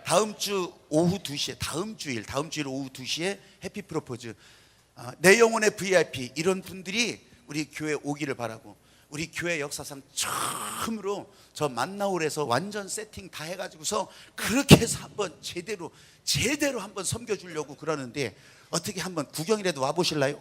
다음 주 오후 2시에 다음 주일 오후 2시에 해피 프로포즈, 내 영혼의 VIP 이런 분들이 우리 교회 오기를 바라고, 우리 교회 역사상 처음으로 저 만나올에서 완전 세팅 다 해가지고서 그렇게 해서 한번 제대로 한번 섬겨주려고 그러는데, 어떻게 한번 구경이라도 와보실래요?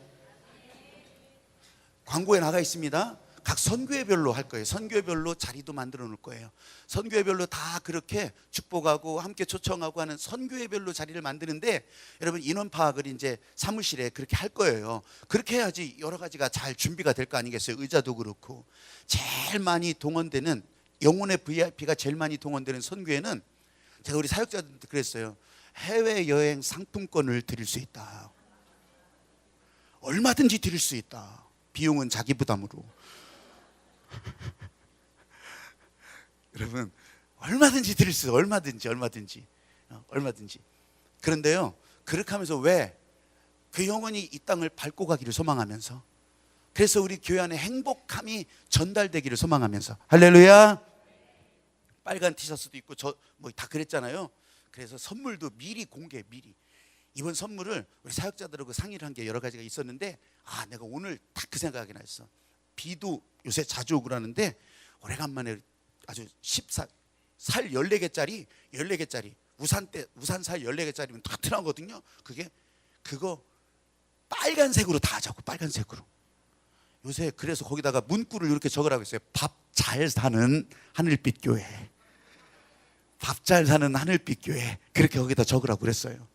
광고에 나가 있습니다. 각 선교회별로 할 거예요. 선교회별로 자리도 만들어 놓을 거예요. 선교회별로 다 그렇게 축복하고 함께 초청하고 하는 선교회별로 자리를 만드는데, 여러분 인원 파악을 이제 사무실에 그렇게 할 거예요. 그렇게 해야지 여러 가지가 잘 준비가 될 거 아니겠어요? 의자도 그렇고. 제일 많이 동원되는, 영혼의 VIP가 제일 많이 동원되는 선교회는, 제가 우리 사역자들한테 그랬어요. 해외여행 상품권을 드릴 수 있다. 얼마든지 드릴 수 있다. 비용은 자기 부담으로. 여러분 얼마든지 드릴 수 있어요. 얼마든지. 그런데요, 그렇게 하면서 왜? 그 영혼이 이 땅을 밟고 가기를 소망하면서, 그래서 우리 교회 안에 행복함이 전달되기를 소망하면서. 할렐루야. 빨간 티셔츠도 입고 저 뭐 다 그랬잖아요. 그래서 선물도 미리 이번 선물을 우리 사역자들하고 상의를 한 게 여러 가지가 있었는데, 내가 오늘 딱 그 생각이 났어. 비도 요새 자주 오고 그러는데 오래간만에 아주 살 14개짜리 우산 살 14개짜리면 따뜻하거든요. 그거 빨간색으로 다 하자고. 빨간색으로. 요새 그래서 거기다가 문구를 이렇게 적으라고 했어요. 밥 잘 사는 하늘빛 교회. 밥 잘 사는 하늘빛 교회. 그렇게 거기다 적으라고 그랬어요.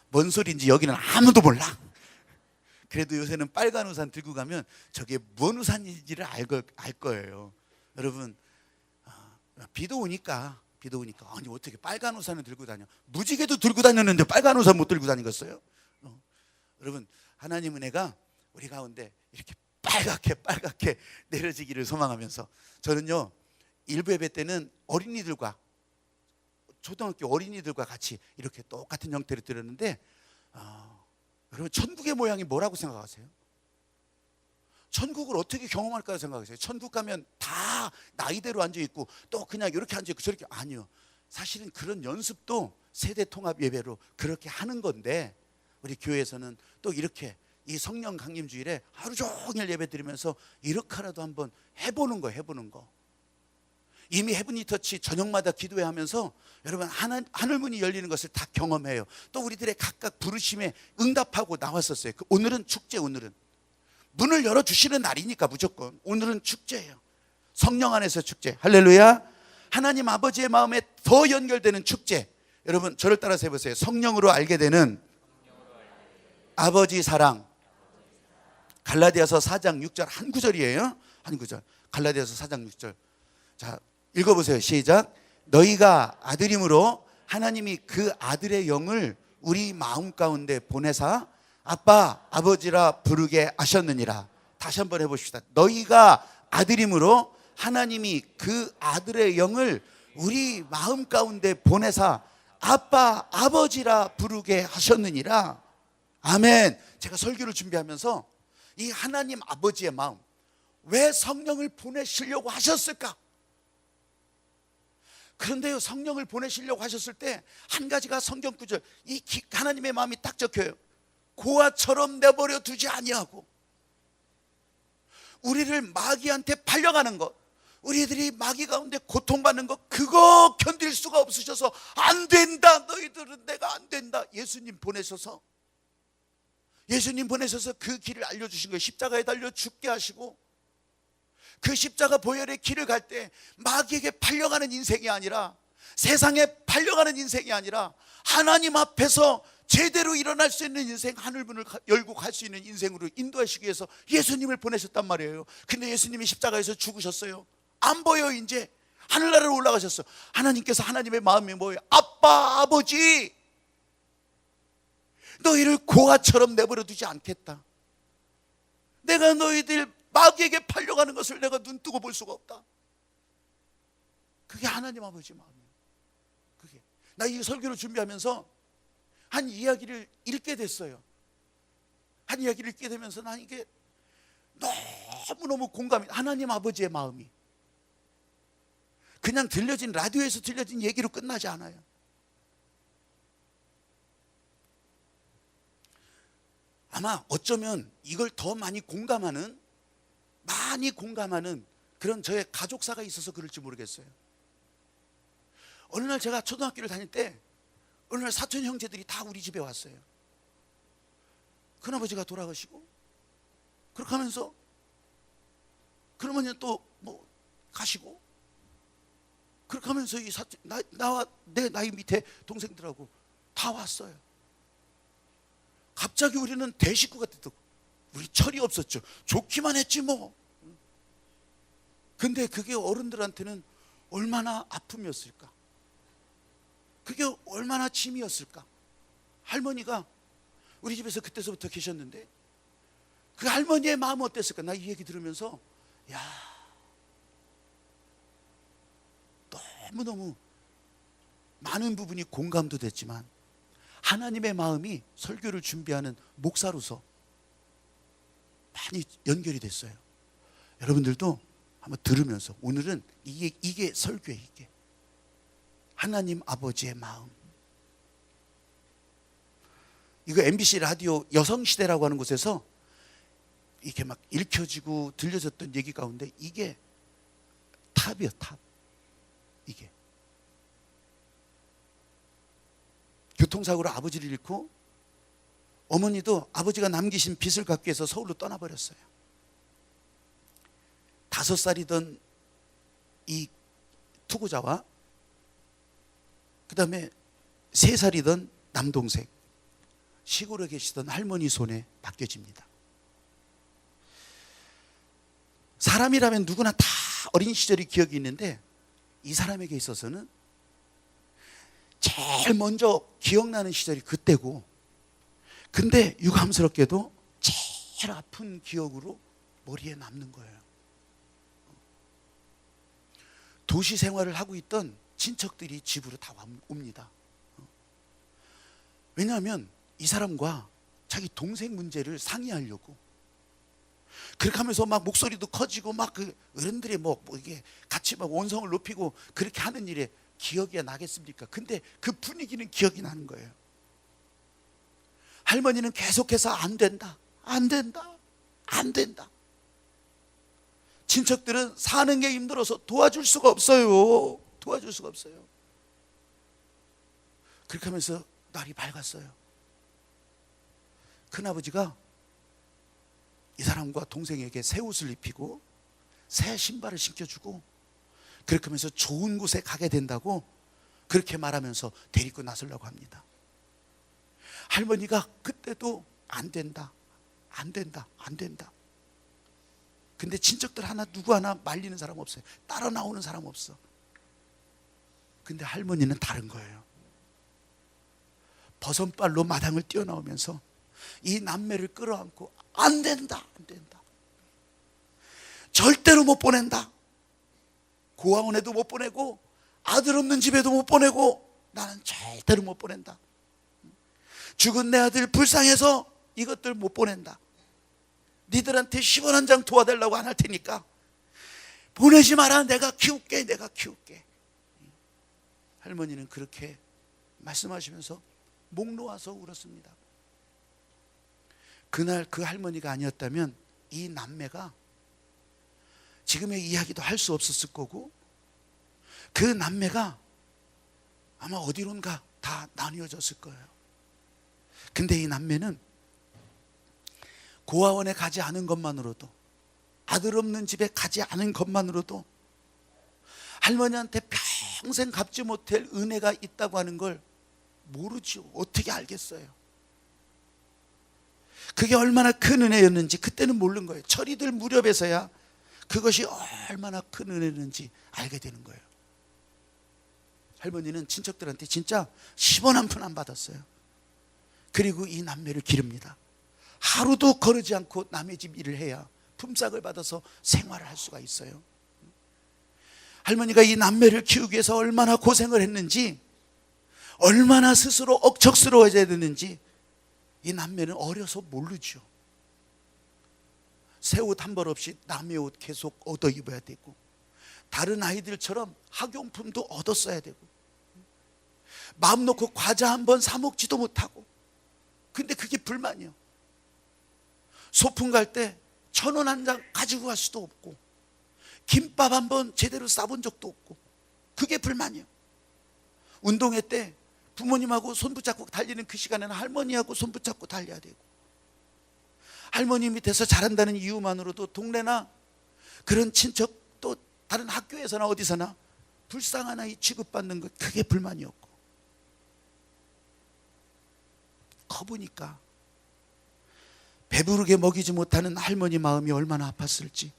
뭔 소리인지 여기는 아무도 몰라. 그래도 요새는 빨간 우산 들고 가면 저게 뭔 우산인지를 알 거예요. 여러분, 비도 오니까 아니 어떻게 빨간 우산을 들고 다녀? 무지개도 들고 다녔는데 빨간 우산 못 들고 다니겠어요? 여러분, 하나님 은혜가 우리 가운데 이렇게 빨갛게 내려지기를 소망하면서, 저는요 일부 예배 때는 어린이들과 초등학교 어린이들과 같이 이렇게 똑같은 형태로 드렸는데, 여러분 천국의 모양이 뭐라고 생각하세요? 천국을 어떻게 경험할까 생각하세요? 천국 가면 다 나이대로 앉아있고 또 그냥 이렇게 앉아있고 저렇게. 아니요, 사실은 그런 연습도 세대 통합 예배로 그렇게 하는 건데, 우리 교회에서는 또 이렇게 이 성령 강림 주일에 하루 종일 예배 드리면서 이렇게라도 한번 해보는 거. 이미 헤븐리 터치 저녁마다 기도회 하면서 여러분 하늘문이 열리는 것을 다 경험해요. 또 우리들의 각각 부르심에 응답하고 나왔었어요. 오늘은 축제, 오늘은 문을 열어주시는 날이니까 무조건 오늘은 축제예요. 성령 안에서 축제. 할렐루야. 하나님 아버지의 마음에 더 연결되는 축제. 여러분 저를 따라서 해보세요. 성령으로 알게 되는 아버지 사랑. 갈라디아서 4장 6절 한 구절이에요. 한 구절. 갈라디아서 4장 6절. 자, 읽어보세요. 시작. 너희가 아들임으로 하나님이 그 아들의 영을 우리 마음 가운데 보내사 아빠 아버지라 부르게 하셨느니라. 다시 한번 해봅시다. 너희가 아들임으로 하나님이 그 아들의 영을 우리 마음 가운데 보내사 아빠 아버지라 부르게 하셨느니라. 아멘. 제가 설교를 준비하면서 이 하나님 아버지의 마음, 왜 성령을 보내시려고 하셨을까? 그런데요, 성령을 보내시려고 하셨을 때 한 가지가 성경 구절, 이 하나님의 마음이 딱 적혀요. 고아처럼 내버려 두지 아니하고, 우리를 마귀한테 팔려가는 것, 우리들이 마귀 가운데 고통받는 것, 그거 견딜 수가 없으셔서 안 된다, 너희들은 내가 안 된다. 예수님 보내셔서 그 길을 알려주신 거예요. 십자가에 달려 죽게 하시고, 그 십자가 보혈의 길을 갈 때 마귀에게 팔려가는 인생이 아니라, 세상에 팔려가는 인생이 아니라 하나님 앞에서 제대로 일어날 수 있는 인생, 하늘문을 열고 갈 수 있는 인생으로 인도하시기 위해서 예수님을 보내셨단 말이에요. 근데 예수님이 십자가에서 죽으셨어요. 안 보여. 이제 하늘나라로 올라가셨어. 하나님께서, 하나님의 마음이 뭐예요? 아빠 아버지, 너희를 고아처럼 내버려 두지 않겠다. 내가 너희들 마귀에게 팔려가는 것을 내가 눈뜨고 볼 수가 없다. 그게 하나님 아버지 마음이에요. 나 이 설교를 준비하면서 한 이야기를 읽게 됐어요. 한 이야기를 읽게 되면서 난 이게 너무너무 공감이, 하나님 아버지의 마음이 그냥 라디오에서 들려진 얘기로 끝나지 않아요. 아마 어쩌면 이걸 더 많이 공감하는 그런 저의 가족사가 있어서 그럴지 모르겠어요. 어느 날 제가 초등학교를 다닐 때 어느 날 사촌 형제들이 다 우리 집에 왔어요. 큰아버지가 돌아가시고 그렇게 하면서 그러면 또 뭐 가시고 그렇게 하면서 이 사촌 나와 내 나이 밑에 동생들하고 다 왔어요. 갑자기 우리는 대식구가 됐고 우리 철이 없었죠. 좋기만 했지 뭐. 근데 그게 어른들한테는 얼마나 아픔이었을까? 그게 얼마나 짐이었을까? 할머니가 우리 집에서 그때서부터 계셨는데 그 할머니의 마음은 어땠을까? 나 이 얘기 들으면서 야, 너무너무 많은 부분이 공감도 됐지만 하나님의 마음이 설교를 준비하는 목사로서 많이 연결이 됐어요. 여러분들도 한번 들으면서 오늘은 이게 설교예요. 이게 하나님 아버지의 마음. 이거 MBC 라디오 여성시대라고 하는 곳에서 이렇게 막 읽혀지고 들려졌던 얘기 가운데 이게 탑이에요. 탑. 이게 교통사고로 아버지를 잃고 어머니도 아버지가 남기신 빚을 갚기 위해서 서울로 떠나버렸어요. 5살이던 이 투고자와 그 다음에 3살이던 남동생, 시골에 계시던 할머니 손에 맡겨집니다. 사람이라면 누구나 다 어린 시절이 기억이 있는데 이 사람에게 있어서는 제일 먼저 기억나는 시절이 그때고, 근데 유감스럽게도 제일 아픈 기억으로 머리에 남는 거예요. 도시 생활을 하고 있던 친척들이 집으로 다 옵니다. 왜냐하면 이 사람과 자기 동생 문제를 상의하려고. 그렇게 하면서 막 목소리도 커지고 막 그 어른들이 뭐 이게 같이 막 원성을 높이고 그렇게 하는 일에 기억이 나겠습니까? 근데 그 분위기는 기억이 나는 거예요. 할머니는 계속해서 안 된다. 친척들은 사는 게 힘들어서 도와줄 수가 없어요. 그렇게 하면서 날이 밝았어요. 큰아버지가 이 사람과 동생에게 새 옷을 입히고 새 신발을 신겨주고 그렇게 하면서 좋은 곳에 가게 된다고 그렇게 말하면서 데리고 나서려고 합니다. 할머니가 그때도 안 된다. 근데 친척들 누구 하나 말리는 사람 없어요. 따라 나오는 사람 없어. 근데 할머니는 다른 거예요. 버선발로 마당을 뛰어나오면서 이 남매를 끌어안고 안 된다. 절대로 못 보낸다. 고아원에도 못 보내고 아들 없는 집에도 못 보내고 나는 절대로 못 보낸다. 죽은 내 아들 불쌍해서 이것들 못 보낸다. 니들한테 10원 한 장 도와달라고 안 할 테니까 보내지 마라. 내가 키울게. 할머니는 그렇게 말씀하시면서 목 놓아서 울었습니다. 그날 그 할머니가 아니었다면 이 남매가 지금의 이야기도 할 수 없었을 거고 그 남매가 아마 어디론가 다 나뉘어졌을 거예요. 근데 이 남매는 고아원에 가지 않은 것만으로도, 아들 없는 집에 가지 않은 것만으로도 할머니한테 평생 갚지 못할 은혜가 있다고 하는 걸 모르죠. 어떻게 알겠어요? 그게 얼마나 큰 은혜였는지 그때는 모르는 거예요. 철이 들 무렵에서야 그것이 얼마나 큰 은혜였는지 알게 되는 거예요. 할머니는 친척들한테 진짜 10원 한 푼 안 받았어요. 그리고 이 남매를 기릅니다. 하루도 거르지 않고 남의 집 일을 해야 품삯을 받아서 생활을 할 수가 있어요. 할머니가 이 남매를 키우기 위해서 얼마나 고생을 했는지, 얼마나 스스로 억척스러워져야 되는지 이 남매는 어려서 모르죠. 새 옷 한 벌 없이 남의 옷 계속 얻어 입어야 되고, 다른 아이들처럼 학용품도 얻어 써야 되고, 마음 놓고 과자 한 번 사 먹지도 못하고. 근데 그게 불만이요. 소풍 갈 때 1,000원 한 장 가지고 갈 수도 없고, 김밥 한 번 제대로 싸본 적도 없고, 그게 불만이에요. 운동회 때 부모님하고 손 붙잡고 달리는 그 시간에는 할머니하고 손 붙잡고 달려야 되고, 할머니 밑에서 자란다는 이유만으로도 동네나 그런 친척, 또 다른 학교에서나 어디서나 불쌍한 아이 취급받는 것, 그게 불만이었고, 커보니까 배부르게 먹이지 못하는 할머니 마음이 얼마나 아팠을지,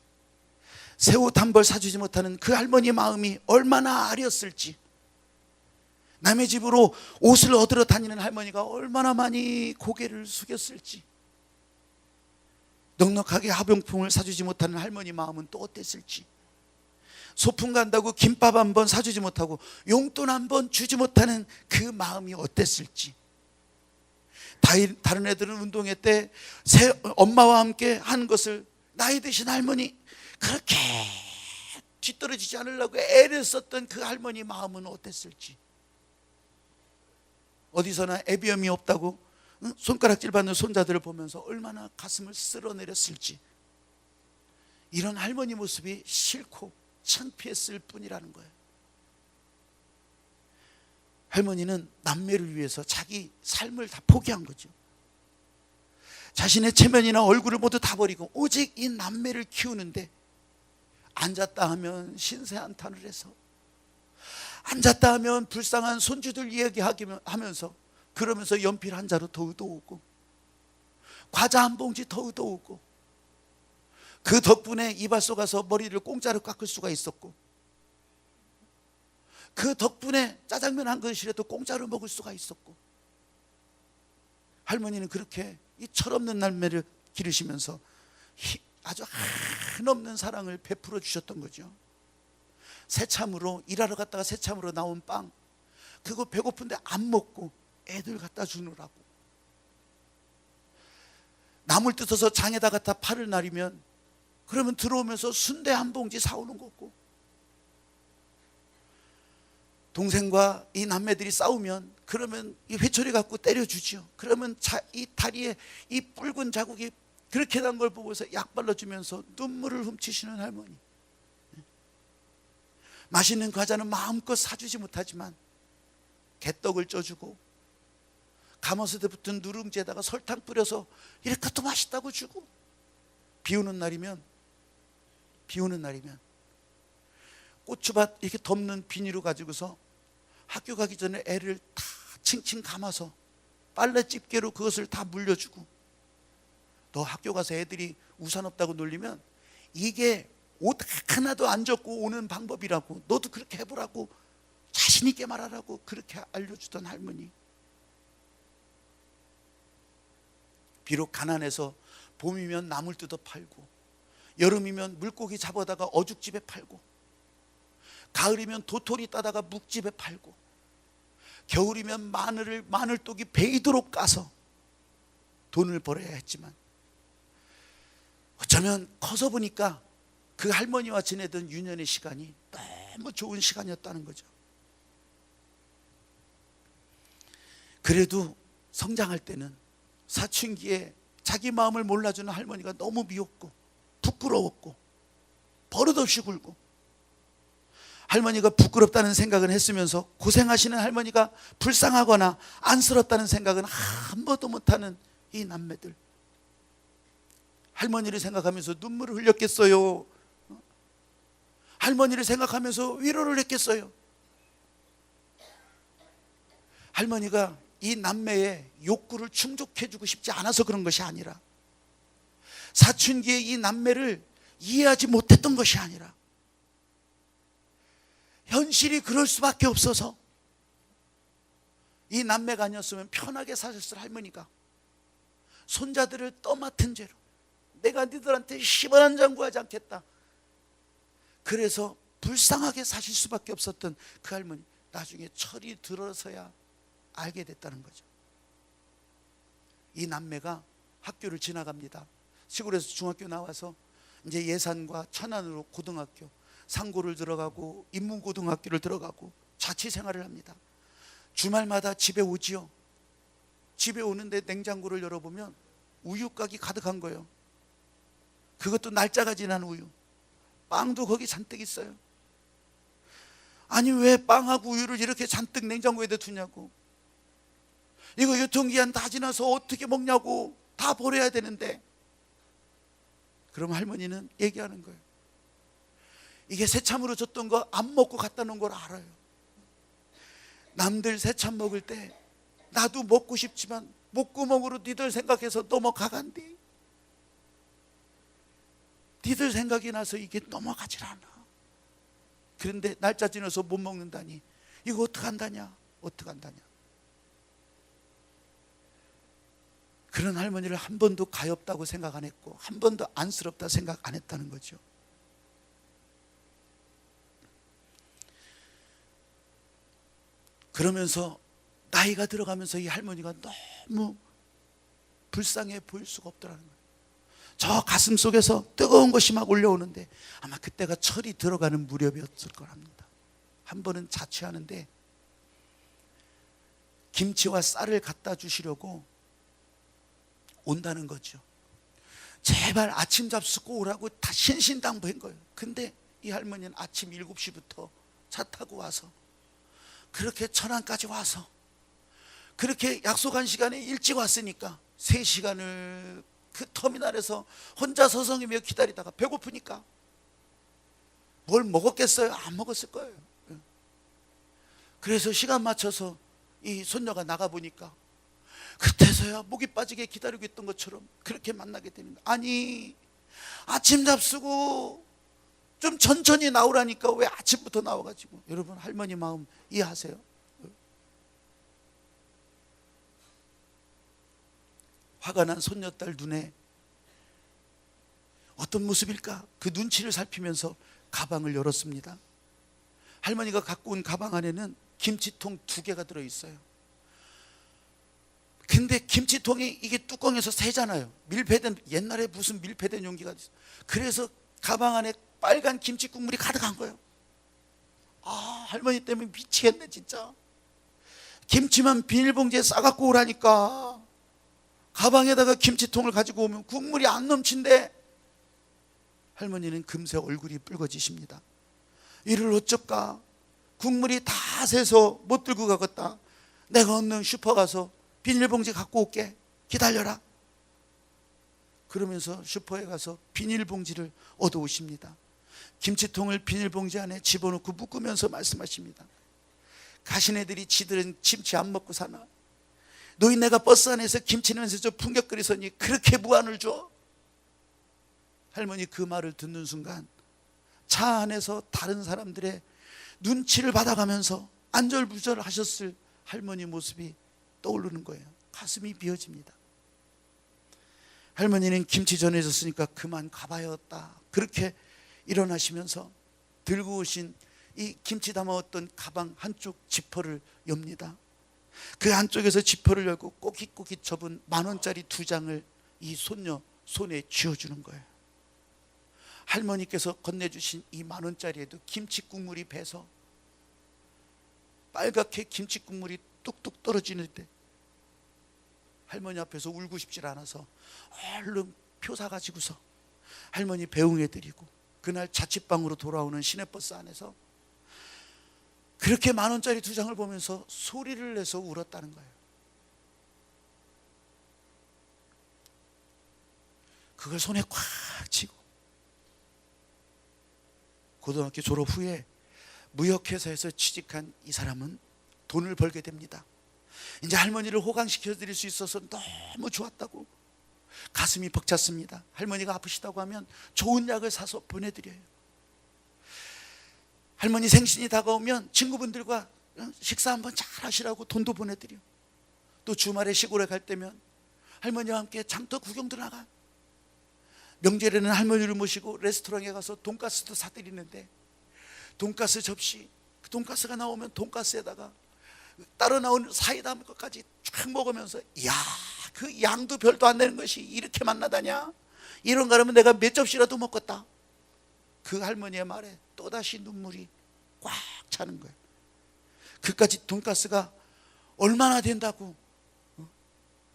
새 옷 한 벌 사주지 못하는 그 할머니 마음이 얼마나 아렸을지, 남의 집으로 옷을 얻으러 다니는 할머니가 얼마나 많이 고개를 숙였을지, 넉넉하게 화병풍을 사주지 못하는 할머니 마음은 또 어땠을지, 소풍 간다고 김밥 한 번 사주지 못하고 용돈 한 번 주지 못하는 그 마음이 어땠을지, 다른 애들은 운동회 때 엄마와 함께 하는 것을 나이 드신 할머니, 그렇게 뒤떨어지지 않으려고 애를 썼던 그 할머니 마음은 어땠을지, 어디서나 애비엄이 없다고 손가락질 받는 손자들을 보면서 얼마나 가슴을 쓸어내렸을지, 이런 할머니 모습이 싫고 창피했을 뿐이라는 거예요. 할머니는 남매를 위해서 자기 삶을 다 포기한 거죠. 자신의 체면이나 얼굴을 모두 다 버리고 오직 이 남매를 키우는데, 앉았다 하면 신세한탄을 해서, 앉았다 하면 불쌍한 손주들 이야기하면서, 그러면서 연필 한 자루 더 얻어오고, 과자 한 봉지 더 얻어오고, 그 덕분에 이발소 가서 머리를 공짜로 깎을 수가 있었고, 그 덕분에 짜장면 한 그릇이라도 공짜로 먹을 수가 있었고, 할머니는 그렇게 이 철없는 남매를 기르시면서 아주 한없는 사랑을 베풀어 주셨던 거죠. 새참으로 일하러 갔다가 새참으로 나온 빵, 그거 배고픈데 안 먹고 애들 갖다 주느라고, 나물 뜯어서 장에다 갖다 팔을 나리면 그러면 들어오면서 순대 한 봉지 사오는 거고, 동생과 이 남매들이 싸우면 그러면 이 회초리 갖고 때려주죠. 그러면 이 다리에 이 붉은 자국이 그렇게 난 걸 보고서 약 발라주면서 눈물을 훔치시는 할머니, 맛있는 과자는 마음껏 사주지 못하지만 개떡을 쪄주고, 가마솥에 붙은 누룽지에다가 설탕 뿌려서 이렇게 또 맛있다고 주고, 비 오는 날이면 고추밭 이렇게 덮는 비닐을 가지고서 학교 가기 전에 애를 다 칭칭 감아서 빨래 집게로 그것을 다 물려주고, 너 학교 가서 애들이 우산 없다고 놀리면 이게 옷 하나도 안 젖고 오는 방법이라고, 너도 그렇게 해보라고 자신 있게 말하라고 그렇게 알려주던 할머니. 비록 가난해서 봄이면 나물 뜯어 팔고, 여름이면 물고기 잡아다가 어죽집에 팔고, 가을이면 도토리 따다가 묵집에 팔고, 겨울이면 마늘독이 베이도록 까서 돈을 벌어야 했지만, 어쩌면 커서 보니까 그 할머니와 지내던 유년의 시간이 너무 좋은 시간이었다는 거죠. 그래도 성장할 때는 사춘기에 자기 마음을 몰라주는 할머니가 너무 미웠고 부끄러웠고 버릇없이 굴고, 할머니가 부끄럽다는 생각은 했으면서 고생하시는 할머니가 불쌍하거나 안쓰럽다는 생각은 한 번도 못하는 이 남매들, 할머니를 생각하면서 눈물을 흘렸겠어요? 할머니를 생각하면서 위로를 했겠어요? 할머니가 이 남매의 욕구를 충족해주고 싶지 않아서 그런 것이 아니라, 사춘기에 이 남매를 이해하지 못했던 것이 아니라, 현실이 그럴 수밖에 없어서, 이 남매가 아니었으면 편하게 사셨을 할머니가 손자들을 떠맡은 죄로 내가 너희들한테 10원 한 장 구하지 않겠다, 그래서 불쌍하게 사실 수밖에 없었던 그 할머니, 나중에 철이 들어서야 알게 됐다는 거죠. 이 남매가 학교를 지나갑니다. 시골에서 중학교 나와서 이제 예산과 천안으로 고등학교, 상고를 들어가고 인문고등학교를 들어가고 자취생활을 합니다. 주말마다 집에 오지요. 집에 오는데 냉장고를 열어보면 우유곽이 가득한 거예요. 그것도 날짜가 지난 우유. 빵도 거기 잔뜩 있어요. 아니 왜 빵하고 우유를 이렇게 잔뜩 냉장고에다 두냐고. 이거 유통기한 다 지나서 어떻게 먹냐고. 다 버려야 되는데. 그럼 할머니는 얘기하는 거예요. 이게 새참으로 줬던 거 안 먹고 갖다 놓은 걸 알아요. 남들 새참 먹을 때 나도 먹고 싶지만 목구멍으로 니들 생각해서 넘어가간디. 니들 생각이 나서 이게 넘어가질 않아. 그런데 날짜 지나서 못 먹는다니. 이거 어떡한다냐. 어떡한다냐. 그런 할머니를 한 번도 가엾다고 생각 안 했고 한 번도 안쓰럽다 생각 안 했다는 거죠. 그러면서 나이가 들어가면서 이 할머니가 너무 불쌍해 보일 수가 없더라는 거예요. 저 가슴 속에서 뜨거운 것이 막 올려오는데 아마 그때가 철이 들어가는 무렵이었을 거랍니다. 한 번은 자취하는데 김치와 쌀을 갖다 주시려고 온다는 거죠. 제발 아침 잡수고 오라고 다 신신당부한 거예요. 근데 이 할머니는 아침 7시부터 차 타고 와서 그렇게 천안까지 와서 그렇게 약속한 시간에 일찍 왔으니까 3시간을 그 터미널에서 혼자 서성이며 기다리다가 배고프니까 뭘 먹었겠어요? 안 먹었을 거예요. 그래서 시간 맞춰서 이 손녀가 나가보니까 그때서야 목이 빠지게 기다리고 있던 것처럼 그렇게 만나게 되는 거예요. 아니 아침 잡수고 좀 천천히 나오라니까 왜 아침부터 나와가지고. 여러분 할머니 마음 이해하세요? 화가 난 손녀딸 눈에 어떤 모습일까? 그 눈치를 살피면서 가방을 열었습니다. 할머니가 갖고 온 가방 안에는 김치통 2개가 들어있어요. 근데 김치통이 이게 뚜껑에서 새잖아요. 밀폐된, 옛날에 무슨 밀폐된 용기가 있어요. 그래서 가방 안에 빨간 김치 국물이 가득한 거예요. 아, 할머니 때문에 미치겠네 진짜. 김치만 비닐봉지에 싸갖고 오라니까. 가방에다가 김치통을 가지고 오면 국물이 안 넘친대. 할머니는 금세 얼굴이 붉어지십니다. 이를 어쩔까? 국물이 다 새서 못 들고 가겠다. 내가 얼른 슈퍼 가서 비닐봉지 갖고 올게. 기다려라. 그러면서 슈퍼에 가서 비닐봉지를 얻어오십니다. 김치통을 비닐봉지 안에 집어넣고 묶으면서 말씀하십니다. 가시네들이 지들은 김치 안 먹고 사나? 노인네가 버스 안에서 김치 냄새 좀 풍격거리서니 그렇게 무안을 줘? 할머니 그 말을 듣는 순간 차 안에서 다른 사람들의 눈치를 받아가면서 안절부절 하셨을 할머니 모습이 떠오르는 거예요. 가슴이 비어집니다. 할머니는 김치 전해졌으니까 그만 가봐야겠다. 그렇게 일어나시면서 들고 오신 이 김치 담아왔던 가방 한쪽 지퍼를 엽니다. 그 안쪽에서 지퍼를 열고 꼬깃꼬깃 접은 10,000원짜리 2장을 이 손녀 손에 쥐어주는 거예요. 할머니께서 건네주신 이 10,000원짜리에도 김치 국물이 배서 빨갛게 김치 국물이 뚝뚝 떨어지는데 할머니 앞에서 울고 싶질 않아서 얼른 표 사가지고서 할머니 배웅해드리고 그날 자취방으로 돌아오는 시내버스 안에서 그렇게 10,000원짜리 2장을 보면서 소리를 내서 울었다는 거예요. 그걸 손에 꽉 쥐고 고등학교 졸업 후에 무역회사에서 취직한 이 사람은 돈을 벌게 됩니다. 이제 할머니를 호강시켜 드릴 수 있어서 너무 좋았다고 가슴이 벅찼습니다. 할머니가 아프시다고 하면 좋은 약을 사서 보내드려요. 할머니 생신이 다가오면 친구분들과 식사 한번 잘 하시라고 돈도 보내드려. 또 주말에 시골에 갈 때면 할머니와 함께 장터 구경도 나가. 명절에는 할머니를 모시고 레스토랑에 가서 돈가스도 사드리는데 돈가스 접시, 그 돈가스가 나오면 돈가스에다가 따로 나온 사이다 것까지 쫙 먹으면서 이야, 그 양도 별도 안 되는 것이 이렇게 맛나다냐? 이런 거라면 내가 몇 접시라도 먹겠다. 그 할머니의 말에 또다시 눈물이 꽉 차는 거예요. 그까지 돈가스가 얼마나 된다고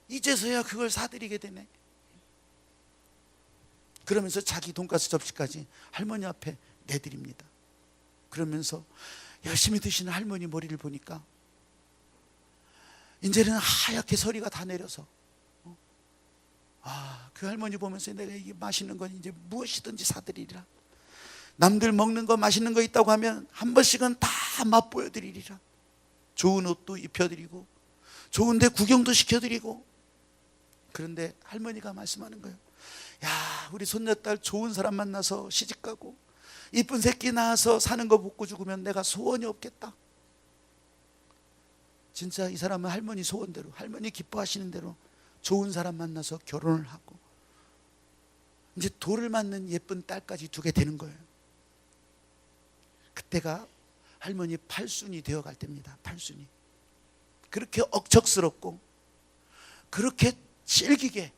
이제서야 그걸 사드리게 되네. 그러면서 자기 돈가스 접시까지 할머니 앞에 내드립니다. 그러면서 열심히 드시는 할머니 머리를 보니까 이제는 하얗게 서리가 다 내려서 그 할머니 보면서 내가 이게 맛있는 건 이제 무엇이든지 사드리리라. 남들 먹는 거 맛있는 거 있다고 하면 한 번씩은 다 맛보여 드리리라. 좋은 옷도 입혀드리고 좋은 데 구경도 시켜드리고. 그런데 할머니가 말씀하는 거예요. 야, 우리 손녀딸 좋은 사람 만나서 시집가고 이쁜 새끼 낳아서 사는 거 먹고 죽으면 내가 소원이 없겠다. 진짜 이 사람은 할머니 소원대로, 할머니 기뻐하시는 대로 좋은 사람 만나서 결혼을 하고 이제 돌을 맞는 예쁜 딸까지 두게 되는 거예요. 그때가 할머니 팔순이 되어갈 때입니다. 팔순이. 그렇게 억척스럽고 그렇게 질기게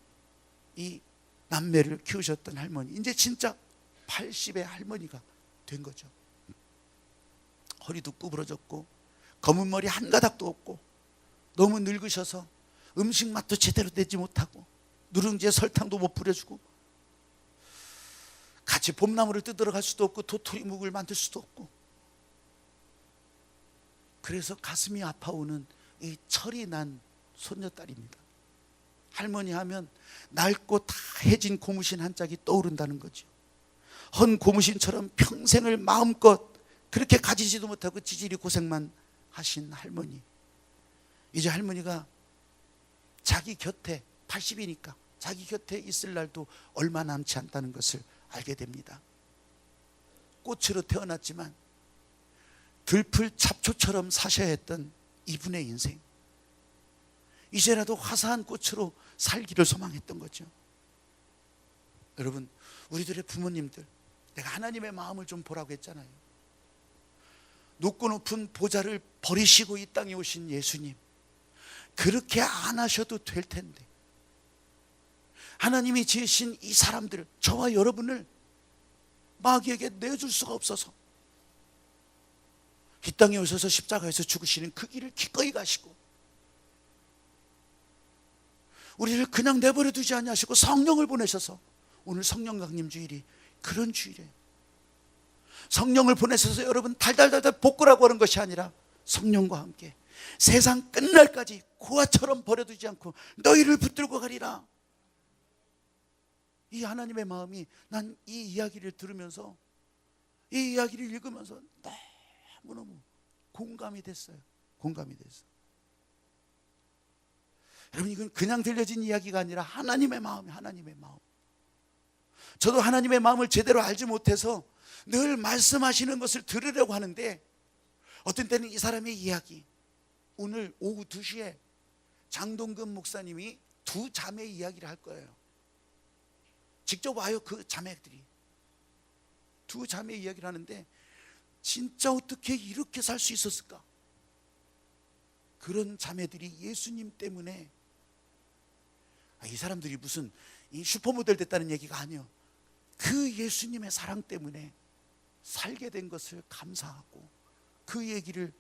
이 남매를 키우셨던 할머니, 이제 진짜 80의 할머니가 된 거죠. 허리도 구부러졌고 검은 머리 한 가닥도 없고 너무 늙으셔서 음식 맛도 제대로 내지 못하고 누룽지에 설탕도 못 뿌려주고 같이 봄나무를 뜯으러 갈 수도 없고 도토리묵을 만들 수도 없고, 그래서 가슴이 아파오는 이 철이 난 손녀딸입니다. 할머니 하면 낡고 다 해진 고무신 한 짝이 떠오른다는 거죠. 헌 고무신처럼 평생을 마음껏 그렇게 가지지도 못하고 지질이 고생만 하신 할머니. 이제 할머니가 자기 곁에, 80이니까 자기 곁에 있을 날도 얼마 남지 않다는 것을 알게 됩니다. 꽃으로 태어났지만 들풀 잡초처럼 사셔야 했던 이분의 인생, 이제라도 화사한 꽃으로 살기를 소망했던 거죠. 여러분, 우리들의 부모님들, 내가 하나님의 마음을 좀 보라고 했잖아요. 높고 높은 보좌를 버리시고 이 땅에 오신 예수님, 그렇게 안 하셔도 될 텐데 하나님이 지으신 이 사람들, 저와 여러분을 마귀에게 내줄 수가 없어서 이 땅에 오셔서 십자가에서 죽으시는 그 길을 기꺼이 가시고 우리를 그냥 내버려 두지 아니하시고 성령을 보내셔서, 오늘 성령 강림 주일이 그런 주일이에요. 성령을 보내셔서 여러분 달달달달 볶으라고 하는 것이 아니라 성령과 함께 세상 끝날까지 고아처럼 버려두지 않고 너희를 붙들고 가리라. 이 하나님의 마음이, 난 이 이야기를 들으면서, 이 이야기를 읽으면서 너무너무 공감이 됐어요. 공감이 됐어요. 여러분, 이건 그냥 들려진 이야기가 아니라 하나님의 마음이에요. 하나님의 마음. 저도 하나님의 마음을 제대로 알지 못해서 늘 말씀하시는 것을 들으려고 하는데, 어떤 때는 이 사람의 이야기, 오늘 오후 2시에 장동근 목사님이 두 자매 이야기를 할 거예요. 직접 와요. 그 자매들이 두 자매 이야기를 하는데, 진짜 어떻게 이렇게 살 수 있었을까? 그런 자매들이 예수님 때문에, 이 사람들이 무슨 이 슈퍼모델 됐다는 얘기가 아니에요. 그 예수님의 사랑 때문에 살게 된 것을 감사하고 그 얘기를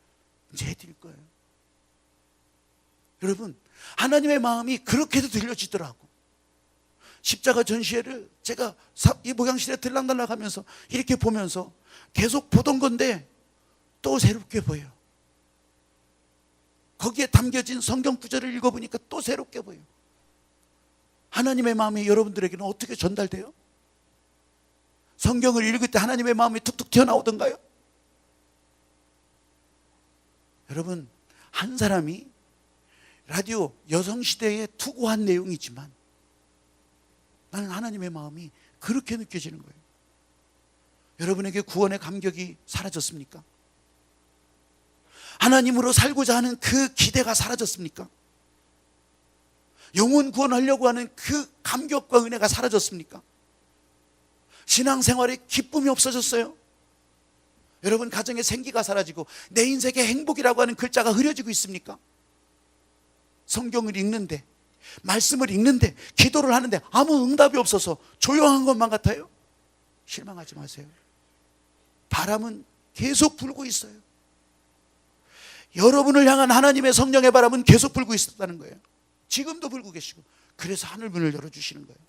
이제 해드릴 거예요. 여러분, 하나님의 마음이 그렇게도 들려지더라고. 십자가 전시회를 제가 이 목양실에 들락날락 하면서 이렇게 보면서 계속 보던 건데 또 새롭게 보여요. 거기에 담겨진 성경 구절을 읽어보니까 또 새롭게 보여요. 하나님의 마음이 여러분들에게는 어떻게 전달돼요? 성경을 읽을 때 하나님의 마음이 툭툭 튀어나오던가요? 여러분, 한 사람이 라디오 여성시대에 투고한 내용이지만 나는 하나님의 마음이 그렇게 느껴지는 거예요. 여러분에게 구원의 감격이 사라졌습니까? 하나님으로 살고자 하는 그 기대가 사라졌습니까? 영혼 구원하려고 하는 그 감격과 은혜가 사라졌습니까? 신앙생활에 기쁨이 없어졌어요? 여러분, 가정의 생기가 사라지고 내 인생의 행복이라고 하는 글자가 흐려지고 있습니까? 성경을 읽는데, 말씀을 읽는데, 기도를 하는데 아무 응답이 없어서 조용한 것만 같아요? 실망하지 마세요. 바람은 계속 불고 있어요. 여러분을 향한 하나님의 성령의 바람은 계속 불고 있었다는 거예요. 지금도 불고 계시고, 그래서 하늘 문을 열어주시는 거예요.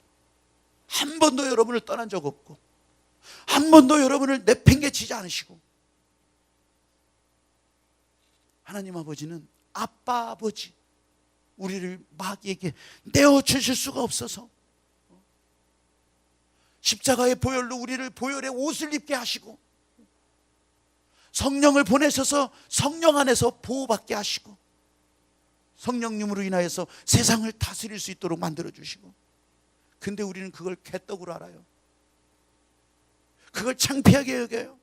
한 번도 여러분을 떠난 적 없고 한 번도 여러분을 내팽개치지 않으시고, 하나님 아버지는 아빠 아버지, 우리를 마귀에게 내어주실 수가 없어서 십자가의 보혈로 우리를 보혈의 옷을 입게 하시고, 성령을 보내셔서 성령 안에서 보호받게 하시고, 성령님으로 인하여서 세상을 다스릴 수 있도록 만들어주시고, 근데 우리는 그걸 개떡으로 알아요. 그걸 창피하게 여겨요.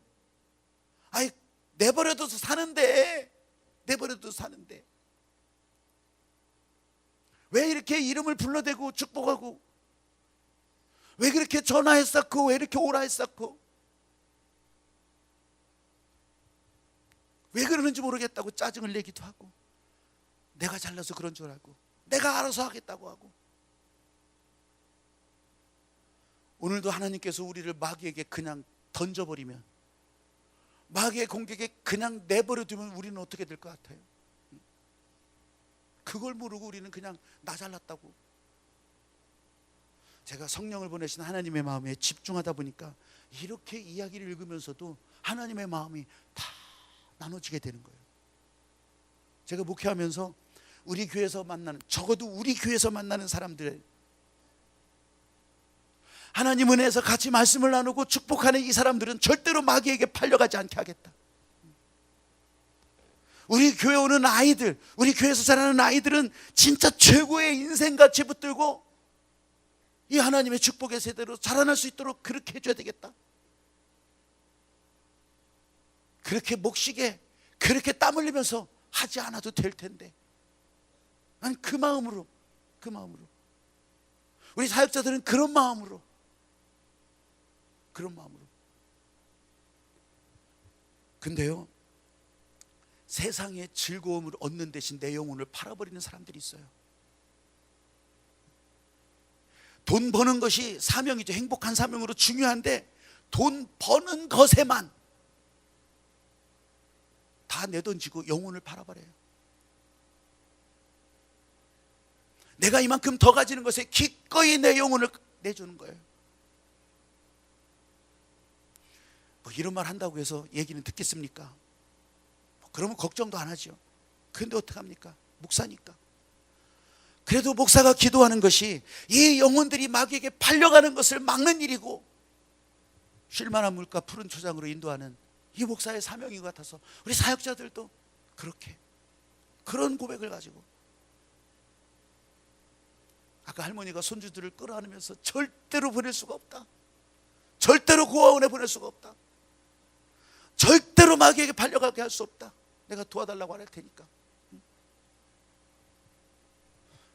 아이, 내버려둬서 사는데, 내버려둬서 사는데 왜 이렇게 이름을 불러대고 축복하고, 왜 그렇게 전화했었고, 왜 이렇게 오라 했었고, 왜 그러는지 모르겠다고 짜증을 내기도 하고, 내가 잘나서 그런 줄 알고, 내가 알아서 하겠다고 하고. 오늘도 하나님께서 우리를 마귀에게 그냥 던져버리면, 마귀의 공격에 그냥 내버려두면 우리는 어떻게 될 것 같아요? 그걸 모르고 우리는 그냥 나 잘났다고. 제가 성령을 보내신 하나님의 마음에 집중하다 보니까 이렇게 이야기를 읽으면서도 하나님의 마음이 다 나눠지게 되는 거예요. 제가 목회하면서 우리 교회에서 만나는, 적어도 우리 교회에서 만나는 사람들, 하나님 은혜에서 같이 말씀을 나누고 축복하는 이 사람들은 절대로 마귀에게 팔려가지 않게 하겠다. 우리 교회 오는 아이들, 우리 교회에서 자라는 아이들은 진짜 최고의 인생같이 붙들고 이 하나님의 축복의 세대로 자라날 수 있도록 그렇게 해줘야 되겠다. 그렇게 목시게, 그렇게 땀 흘리면서 하지 않아도 될 텐데, 난 그 마음으로 우리 사역자들은 그런 마음으로 근데요, 세상의 즐거움을 얻는 대신 내 영혼을 팔아버리는 사람들이 있어요. 돈 버는 것이 사명이죠. 행복한 사명으로 중요한데 돈 버는 것에만 다 내던지고 영혼을 팔아버려요. 내가 이만큼 더 가지는 것에 기꺼이 내 영혼을 내주는 거예요. 뭐 이런 말 한다고 해서 얘기는 듣겠습니까? 그러면 걱정도 안 하죠. 그런데 어떡합니까? 목사니까. 그래도 목사가 기도하는 것이 이 영혼들이 마귀에게 팔려가는 것을 막는 일이고, 쉴만한 물가 푸른 초장으로 인도하는 이 목사의 사명인 것 같아서 우리 사역자들도 그렇게 그런 고백을 가지고, 아까 할머니가 손주들을 끌어안으면서 절대로 보낼 수가 없다, 절대로 고아원에 보낼 수가 없다, 절대로 마귀에게 팔려가게 할 수 없다, 내가 도와달라고 할 테니까.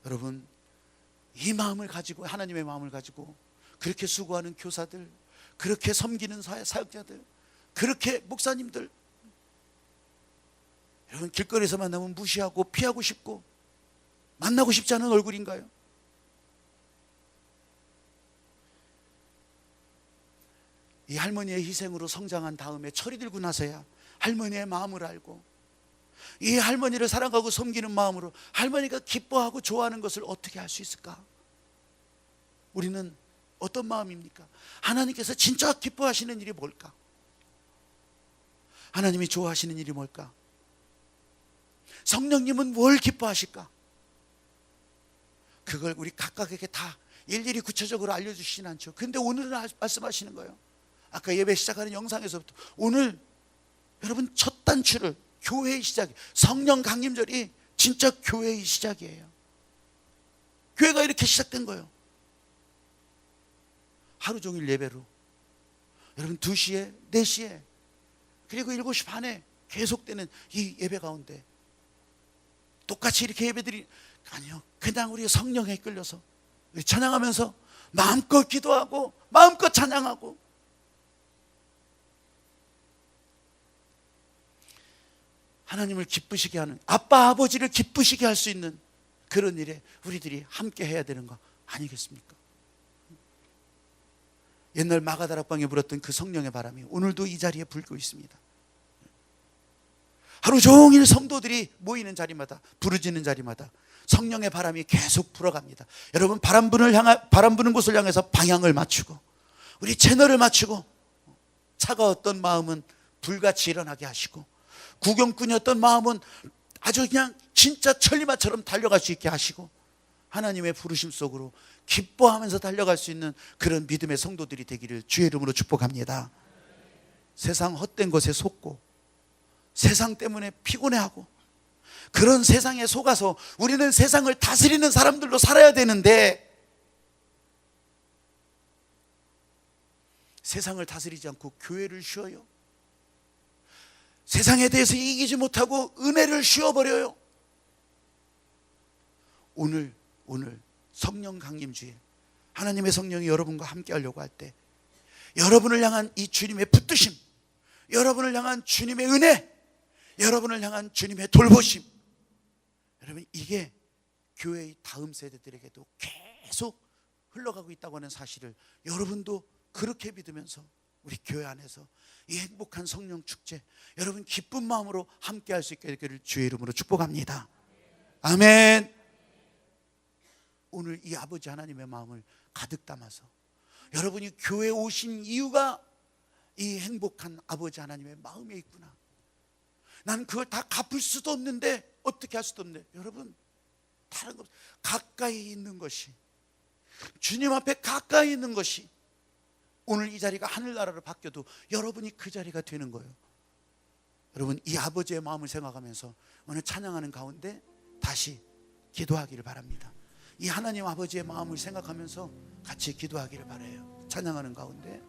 여러분, 이 마음을 가지고, 하나님의 마음을 가지고 그렇게 수고하는 교사들, 그렇게 섬기는 사역자들, 그렇게 목사님들, 여러분 길거리에서 만나면 무시하고 피하고 싶고 만나고 싶지 않은 얼굴인가요? 이 할머니의 희생으로 성장한 다음에 철이 들고 나서야 할머니의 마음을 알고, 이 할머니를 사랑하고 섬기는 마음으로 할머니가 기뻐하고 좋아하는 것을 어떻게 할 수 있을까? 우리는 어떤 마음입니까? 하나님께서 진짜 기뻐하시는 일이 뭘까? 하나님이 좋아하시는 일이 뭘까? 성령님은 뭘 기뻐하실까? 그걸 우리 각각에게 다 일일이 구체적으로 알려주시진 않죠. 근데 오늘은 말씀하시는 거예요. 아까 예배 시작하는 영상에서부터 오늘 여러분 첫 단추를, 교회의 시작, 성령 강림절이 진짜 교회의 시작이에요. 교회가 이렇게 시작된 거예요. 하루 종일 예배로, 여러분 2시에 4시에 그리고 7시 반에 계속되는 이 예배 가운데 똑같이 이렇게 예배드리, 아니요, 그냥 우리 성령에 끌려서 우리 찬양하면서 마음껏 기도하고 마음껏 찬양하고, 하나님을 기쁘시게 하는, 아빠 아버지를 기쁘시게 할 수 있는 그런 일에 우리들이 함께 해야 되는 거 아니겠습니까? 옛날 마가다락방에 불었던 그 성령의 바람이 오늘도 이 자리에 불고 있습니다. 하루 종일 성도들이 모이는 자리마다, 부르짖는 자리마다 성령의 바람이 계속 불어갑니다. 여러분, 바람 부는 곳을 향해서 방향을 맞추고, 우리 채널을 맞추고, 차가웠던 마음은 불같이 일어나게 하시고, 구경꾼이었던 마음은 아주 그냥 진짜 천리마처럼 달려갈 수 있게 하시고, 하나님의 부르심 속으로 기뻐하면서 달려갈 수 있는 그런 믿음의 성도들이 되기를 주의 이름으로 축복합니다. 세상 헛된 것에 속고, 세상 때문에 피곤해하고, 그런 세상에 속아서 우리는 세상을 다스리는 사람들로 살아야 되는데, 세상을 다스리지 않고 교회를 쉬어요. 세상에 대해서 이기지 못하고 은혜를 쉬어버려요. 오늘 성령 강림주일, 하나님의 성령이 여러분과 함께 하려고 할 때, 여러분을 향한 이 주님의 붙드심, 여러분을 향한 주님의 은혜, 여러분을 향한 주님의 돌보심, 여러분, 이게 교회의 다음 세대들에게도 계속 흘러가고 있다고 하는 사실을 여러분도 그렇게 믿으면서 우리 교회 안에서 이 행복한 성령 축제, 여러분 기쁜 마음으로 함께 할 수 있게 되기를 주의 이름으로 축복합니다. 아멘. 오늘 이 아버지 하나님의 마음을 가득 담아서, 여러분이 교회에 오신 이유가 이 행복한 아버지 하나님의 마음에 있구나. 난 그걸 다 갚을 수도 없는데, 어떻게 할 수도 없는데, 여러분 다른 것, 가까이 있는 것이, 주님 앞에 가까이 있는 것이, 오늘 이 자리가 하늘나라로 바뀌어도 여러분이 그 자리가 되는 거예요. 여러분, 이 아버지의 마음을 생각하면서 오늘 찬양하는 가운데 다시 기도하기를 바랍니다. 이 하나님 아버지의 마음을 생각하면서 같이 기도하기를 바라요. 찬양하는 가운데